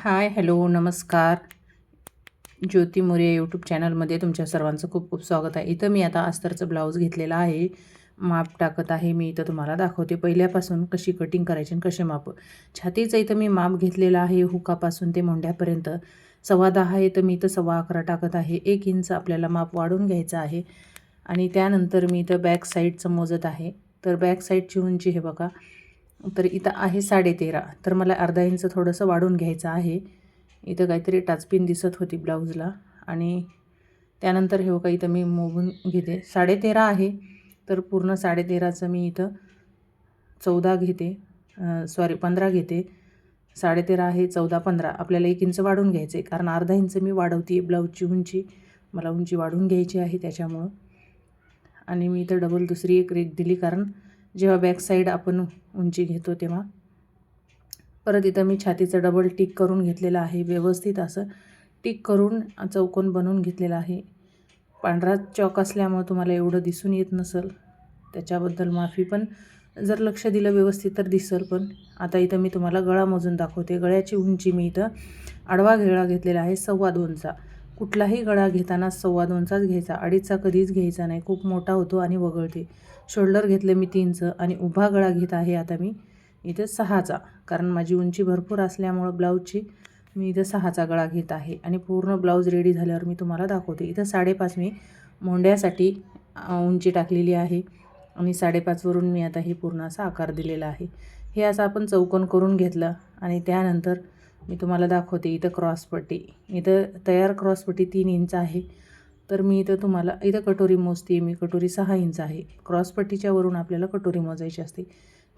हाय, hello, नमस्कार. ज्योती More YouTube चॅनलमध्ये तुमच्या सर्वांचं खूप खूप स्वागत आहे. इथं मी आता अस्तरचं ब्लाऊज घेतलेला आहे. माप टाकत आहे मी. इथं तुम्हाला दाखवते पहिल्यापासून कशी कटिंग करायची आणि कसे माप. छातीचं इथं मी माप घेतलेलं आहे. हुकापासून ते मोंढ्यापर्यंत 10.15 आहे, तर मी इथं 11.25 टाकत आहे. 1 इंच आपल्याला माप वाढून घ्यायचं आहे. आणि त्यानंतर मी इथं बॅक साईडचं मोजत आहे. तर बॅक साईडची उंची हे बघा, तर इथं आहे 13.5, तर मला अर्धा इंच थोडंसं वाढून घ्यायचं आहे. इथं काहीतरी टाचपिन दिसत होती ब्लाऊजला. आणि त्यानंतर हे बघा, इथं मी मोजून घेते. 13.5 आहे, तर पूर्ण 13.5चं मी इथं 14 घेते, सॉरी 15 घेते. 13.5 आहे, 14, 15 आपल्याला 1 इंच वाढून घ्यायचं आहे, कारण अर्धा इंच मी वाढवते ब्लाऊजची उंची. मला उंची वाढून घ्यायची आहे त्याच्यामुळं. आणि मी इथं डबल दुसरी एक रेघ दिली, कारण जेव्हा बॅक साईड आपण उंची घेतो तेव्हा. परत इथं मी छातीचं डबल टिक करून घेतलेलं आहे. व्यवस्थित असं टिक करून चौकोन बनवून घेतलेला आहे. पांढरा चॉक असल्यामुळे तुम्हाला एवढं दिसून येत नसेल, त्याच्याबद्दल माफी. पण जर लक्ष दिलं व्यवस्थित तर दिसेल. पण आता इथं मी तुम्हाला गळा मोजून दाखवते. गळ्याची उंची मी इथं आडवा गळा घेतलेला आहे 2.25चा. कुठलाही गळा घेताना 2.25चाच घ्यायचा, 2.5चा कधीच घ्यायचा नाही, खूप मोठा होतो आणि वगळते. शोल्डर घेतले मी 3चं आणि उभा गळा घेत आहे आता मी इथे 6चा, कारण माझी उंची भरपूर असल्यामुळं ब्लाऊजची मी इथं 6चा गळा घेत आहे. आणि पूर्ण ब्लाऊज रेडी झाल्यावर मी तुम्हाला दाखवते. इथं 5.5 मी मोंढ्यासाठी उंची टाकलेली आहे आणि 5.5 वरून मी आता हे पूर्ण असा आकार दिलेला आहे. हे असं आपण चौकोन करून घेतलं. आणि त्यानंतर मी तुम्हाला दाखवते इथं क्रॉसपट्टी. इथं तयार क्रॉसपट्टी 3 इंच आहे, तर मी इथं तुम्हाला इथं कटोरी मोजते मी. कटोरी 6 इंच आहे. क्रॉसपट्टीच्या वरून आपल्याला कटोरी मोजायची असते.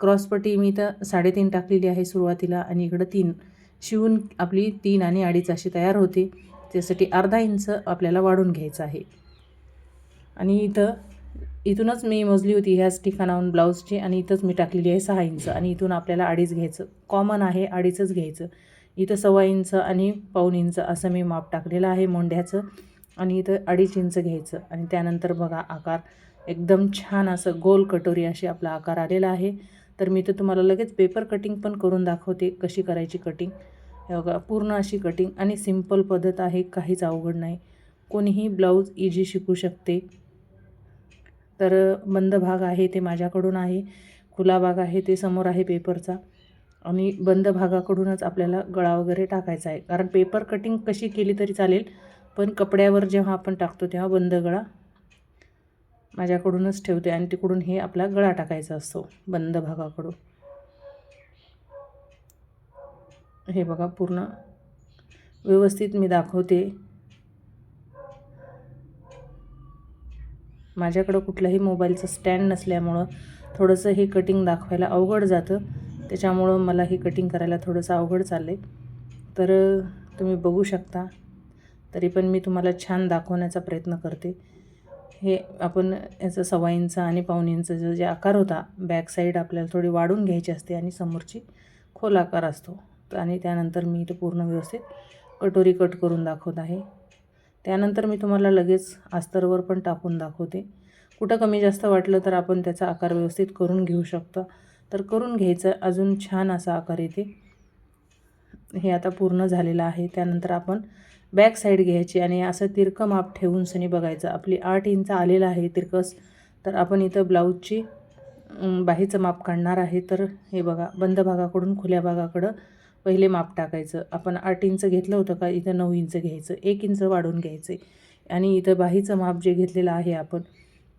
क्रॉसपट्टी मी इथं 3.5 टाकलेली आहे सुरुवातीला, आणि इकडं 3 शिवून आपली 3 आणि 2.5 अशी तयार होते. त्यासाठी अर्धा इंच आपल्याला वाढून घ्यायचं आहे. आणि इथूनच मी मोजली होती ह्याच ठिकाणाहून ब्लाऊजची, आणि इथंच मी टाकलेली आहे 6 इंच. आणि इथून आपल्याला 2.5 घ्यायचं. कॉमन आहे, 2.5च घ्यायचं. इथं 1.25 इंच आणि 1.25 इंच असं मी माप टाकलेलं आहे मोंढ्याचं. आणि इथं 2.5 इंच घ्यायचं. आणि त्यानंतर बघा, आकार एकदम छान असं गोल कटोरी अशी आपला आकार आलेला आहे. तर मी इथं तुम्हाला लगेच पेपर कटिंग पण करून दाखवते कशी करायची कटिंग. हे बघा, पूर्ण अशी कटिंग आणि सिंपल पद्धत आहे, काहीच अवघड नाही. कोणीही ब्लाऊज इझी शिकू शकते. तर बंद भाग आहे ते माझ्याकडून आहे, खुला भाग आहे ते समोर आहे पेपरचा. आणि बंद भागाकडूनच आपल्याला गळा वगैरे टाकायचा आहे, कारण पेपर कटिंग कशी केली तरी चालेल, पण कपड्यावर जेव्हा आपण टाकतो तेव्हा बंद गळा माझ्याकडूनच ठेवते. आणि तिकडून हे आपला गळा टाकायचा असतो बंद भागाकडून. हे बघा, पूर्ण व्यवस्थित मी दाखवते. माझ्याकडं कुठल्याही मोबाईलचं स्टँड नसल्यामुळं थोडंसं हे कटिंग दाखवायला अवघड जातं. त्याच्यामुळं मला हे कटिंग करायला थोडंसं अवघड चाललं आहे. तर तुम्ही बघू शकता. तरी पण मी तुम्हाला छान दाखवण्याचा प्रयत्न करते. हे आपण याचं 1.25 इंच आणि 1.25 इंचचा जे आकार होता, बॅक साईड आपल्याला थोडी वाढून घ्यायची असते आणि समोरची खोल आकार असतो. आणि त्यानंतर मी इथं पूर्ण व्यवस्थित कटोरी कट करून दाखवत आहे. त्यानंतर मी तुम्हाला लगेच अस्तरवर पण टाकून दाखवते. कुठं कमी जास्त वाटलं तर आपण त्याचा आकार व्यवस्थित करून घेऊ शकतो. तर करून घ्यायचं, अजून छान असा आकार येते. हे आता पूर्ण झालेलं आहे. त्यानंतर आपण बॅक साईड घ्यायची आणि असं तिरकं माप ठेवून सनी बघायचं. आपली 8 इंच आलेलं आहे तिरकस. तर आपण इथं ब्लाऊजची बाहीचं माप काढणार आहे. तर हे बघा, बंद भागाकडून खुल्या भागाकडं पहिले माप टाकायचं. आपण 8 इंच घेतलं होतं का, इथं 9 इंच घ्यायचं, 1 इंच वाढून घ्यायचं. आणि इथं बाहीचं माप जे घेतलेलं आहे आपण,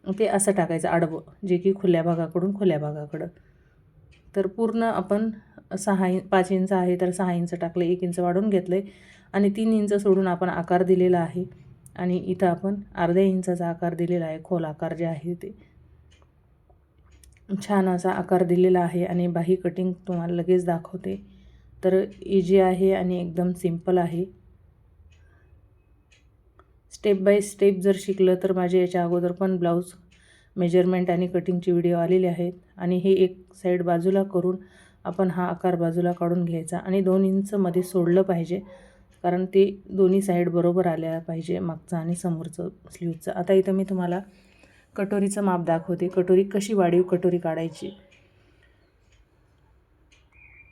ते असं टाकायचं आडवं, जे की खुल्या भागाकडून खुल्या भागाकडं. तर पूर्ण आपण 5 इंच आहे तर 6 इंच टाकलं, 1 इंच वाढून घेतलं आहे. आणि 3 इंच सोडून आपण आकार दिलेला आहे. आणि इथं आपण अर्ध्या इंचाचा आकार दिलेला आहे, खोल आकार जे आहे ते छान असा आकार दिलेला आहे. आणि बाही कटिंग तुम्हाला लगेच दाखवते. तर इझी आहे आणि एकदम सिंपल आहे. स्टेप बाय स्टेप जर शिकलं तर माझे याच्या अगोदर पण ब्लाऊज मेजरमेंट आणि कटिंगचे व्हिडिओ आलेले आहेत. आणि हे एक साईड बाजूला करून आपण हा आकार बाजूला काढून घ्यायचा आणि 2 इंच मध्ये सोडलं पाहिजे, कारण ते दोन्ही साईड बरोबर आल्या पाहिजे, मागचं आणि समोरचं स्लीवचं. आता इथं मी तुम्हाला कटोरीचं माप दाखवते. कटोरी कशी वाढीव कटोरी काढायची.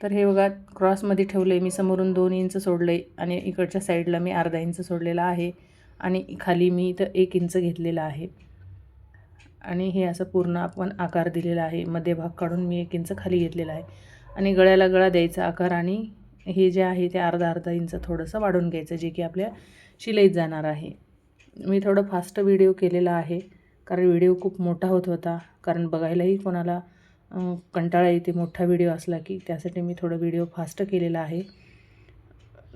तर हे बघा क्रॉसमध्ये ठेवलं आहे मी, समोरून 2 इंच सोडलं आहे आणि इकडच्या साईडला मी अर्धा इंच सोडलेला आहे आणि खाली मी इथं 1 इंच घेतलेला आहे आणि हे असं पूर्ण आपण आकार दिलेला आहे. मध्यभाग काढून मी 1 इंच खाली घेतलेला आहे आणि गळ्याला गळा द्यायचा आकार आणि हे जे आहे ते अर्धा इंच थोडंसं वाढवून घ्यायचं, जे की आपल्या शिलाईत जाणार आहे. मी थोडं फास्ट व्हिडिओ केलेला आहे कारण व्हिडिओ खूप मोठा होत होता, कारण बघायलाही कोणाला कंटाळा येते मोठा व्हिडिओ असला की, त्यासाठी मी थोडं व्हिडिओ फास्ट केलेला आहे.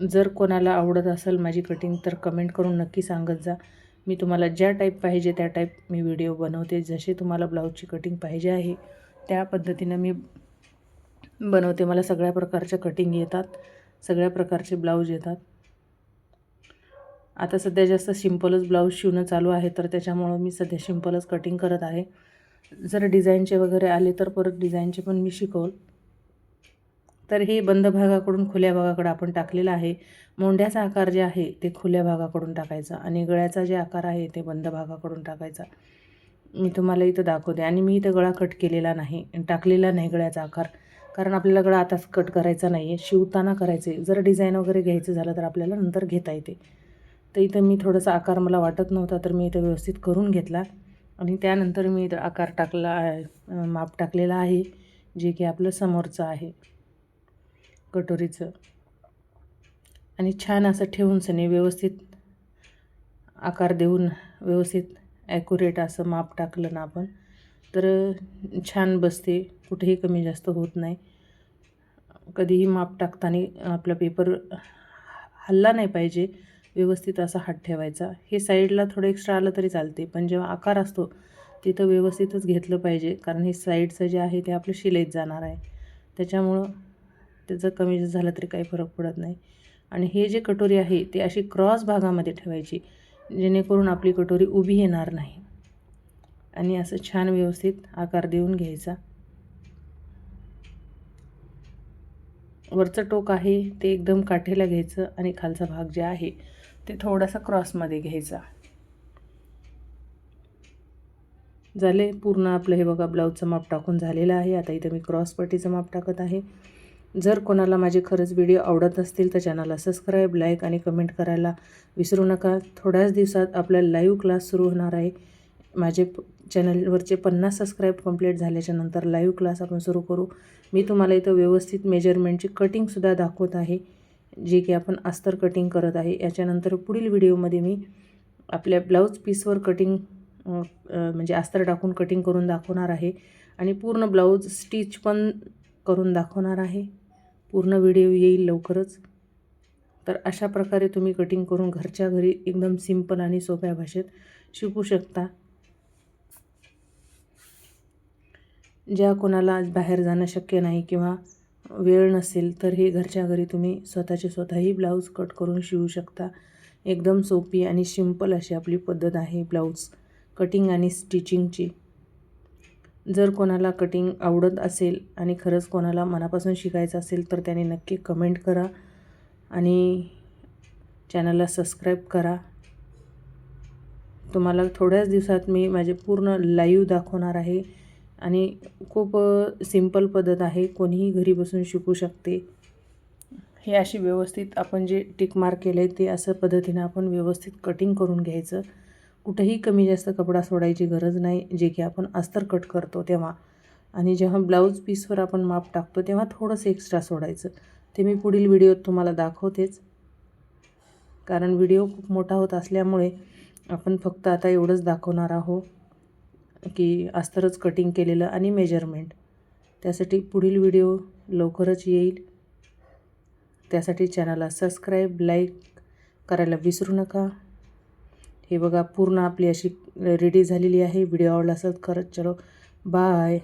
जर कोणाला आवडत असेल माझी कटिंग तर कमेंट करून नक्की सांगत जा. मी तुम्हाला ज्या टाईप पाहिजे त्या टाईप मी व्हिडिओ बनवते. जसे तुम्हाला ब्लाऊजची कटिंग पाहिजे आहे त्या पद्धतीनं मी बनवते. मला सगळ्या प्रकारच्या कटिंग येतात, सगळ्या प्रकारचे ब्लाऊज येतात. आता सध्या जास्त सिंपलच ब्लाऊज शिवणं चालू आहे, तर त्याच्यामुळं मी सध्या सिंपलच कटिंग करत आहे. जर डिझाईनचे वगैरे आले तर परत डिझाईनचे पण मी शिकवल. तर हे बंद भागाकडून खुल्या भागाकडे आपण टाकलेलं आहे. मोंढ्याचा आकार जे आहे ते खुल्या भागाकडून टाकायचा आणि गळ्याचा जे आकार आहे ते बंद भागाकडून टाकायचा. मी तुम्हाला इथं दाखवते आणि मी इथं गळा कट केलेला नाही, टाकलेला नाही गळ्याचा आकार, कारण आपल्याला गळा आताच कट करायचा नाही आहे, शिवताना करायचं आहे. जर डिझाईन वगैरे घ्यायचं झालं तर आपल्याला नंतर घेता येते. तर इथं मी थोडासा आकार मला वाटत नव्हता, तर मी इथं व्यवस्थित करून घेतला आणि त्यानंतर मी इथं आकार टाकला, माप टाकलेला आहे, जे की आपलं समोरचं आहे कटोरीचं. आणि छान असं ठेवून सनी व्यवस्थित आकार देऊन व्यवस्थित ॲक्युरेट असं माप टाकलं ना आपण तर छान बसते, कुठेही कमी जास्त होत नाही. कधीही माप टाकताना आपला पेपर हलला नाही पाहिजे, व्यवस्थित असा हात ठेवायचा. हे साईडला थोडं एक्स्ट्रा आलं तरी चालते, पण जेव्हा आकार असतो तिथं व्यवस्थितच घेतलं पाहिजे, कारण हे साईडचं जे आहे ते आपलं शिलाईत जाणार आहे. त्याच्यामुळं त्याचं कमी जास्त झालं तरी काही फरक पडत नाही. आणि हे जे कटोरी आहे ते अशी क्रॉस भागामध्ये ठेवायची, जेणेकरून आपली कटोरी उभी येणार नाही. आणि असं छान व्यवस्थित आकार देऊन घ्यायचा. वरचं टोक आहे ते एकदम काठीला घ्यायचं आणि खालचा भाग जे आहे ते थोडासा क्रॉसमध्ये घ्यायचा. झाले पूर्ण आपलं हे बघा ब्लाऊजचं माप टाकून झालेलं आहे. आता इथं मी क्रॉस पट्टीचं माप टाकत आहे. जर कोणाला माझे खरंच व्हिडिओ आवडत असतील तर चॅनलला सबस्क्राईब, लाईक आणि कमेंट करायला विसरू नका. थोड्याच दिवसात आपला लाईव्ह क्लास सुरू होणार आहे. माझे चॅनलवरचे 50 सबस्क्राईब कंप्लीट झाल्याच्या नंतर लाईव्ह क्लास आपण सुरू करू. मी तुम्हाला इथं व्यवस्थित मेजरमेंटची कटिंगसुद्धा दाखवत आहे, जे की आपण अस्तर कटिंग करत आहे. याच्यानंतर पुढील व्हिडिओमध्ये मी आपल्या ब्लाऊज पीसवर कटिंग म्हणजे अस्तर टाकून कटिंग करून दाखवणार आहे आणि पूर्ण ब्लाऊज स्टिच पण करून दाखवणार आहे. पूर्ण व्हिडिओ येईल लवकरच. तर अशा प्रकारे तुम्ही कटिंग करून घरच्या घरी एकदम सिंपल आणि सोप्या भाषेत शिकू शकता. ज्या कोणाला बाहेर जाणं शक्य नाही किंवा वेळ नसेल तर हे घरच्या घरी तुम्ही स्वतःही ब्लाऊज कट करून शिवू शकता. एकदम सोपी आणि सिंपल अशी आपली पद्धत आहे ब्लाऊज कटिंग आणि स्टिचिंगची. जर कोणाला कटिंग आवडत असेल आणि खरंच कोणाला मनापासून शिकायचं असेल तर त्याने नक्की कमेंट करा आणि चॅनलला सबस्क्राईब करा. तुम्हाला थोड्याच दिवसात मी माझे पूर्ण लाईव्ह दाखवणार आहे आणि खूप सिंपल पद्धत आहे, कोणीही घरी बसून शिकू शकते. हे अशी व्यवस्थित आपण जे टिक मार्क केलं आहे ते असं पद्धतीनं आपण व्यवस्थित कटिंग करून घ्यायचं. कुठेही कमी जास्त कपडा सोडायची गरज नाही, जे की आपण अस्तर कट करतो तेव्हा. आणि जेव्हा ब्लाऊज पीसवर आपण माप टाकतो तेव्हा थोडंसं एक्स्ट्रा सोडायचं. ते मी पुढील व्हिडिओत तुम्हाला दाखवतेच, कारण व्हिडिओ खूप मोठा होत असल्यामुळे आपण फक्त आता एवढंच दाखवणार आहोत की अस्तरच कटिंग केलेलं आणि मेजरमेंट. त्यासाठी पुढील व्हिडिओ लवकरच येईल. त्यासाठी चॅनलला सबस्क्राईब, लाईक करायला विसरू नका. हे बघा पूर्ण आपली अशी रेडी झालेली आहे. व्हिडिओ आवडला असेल खरंच. चलो बाय.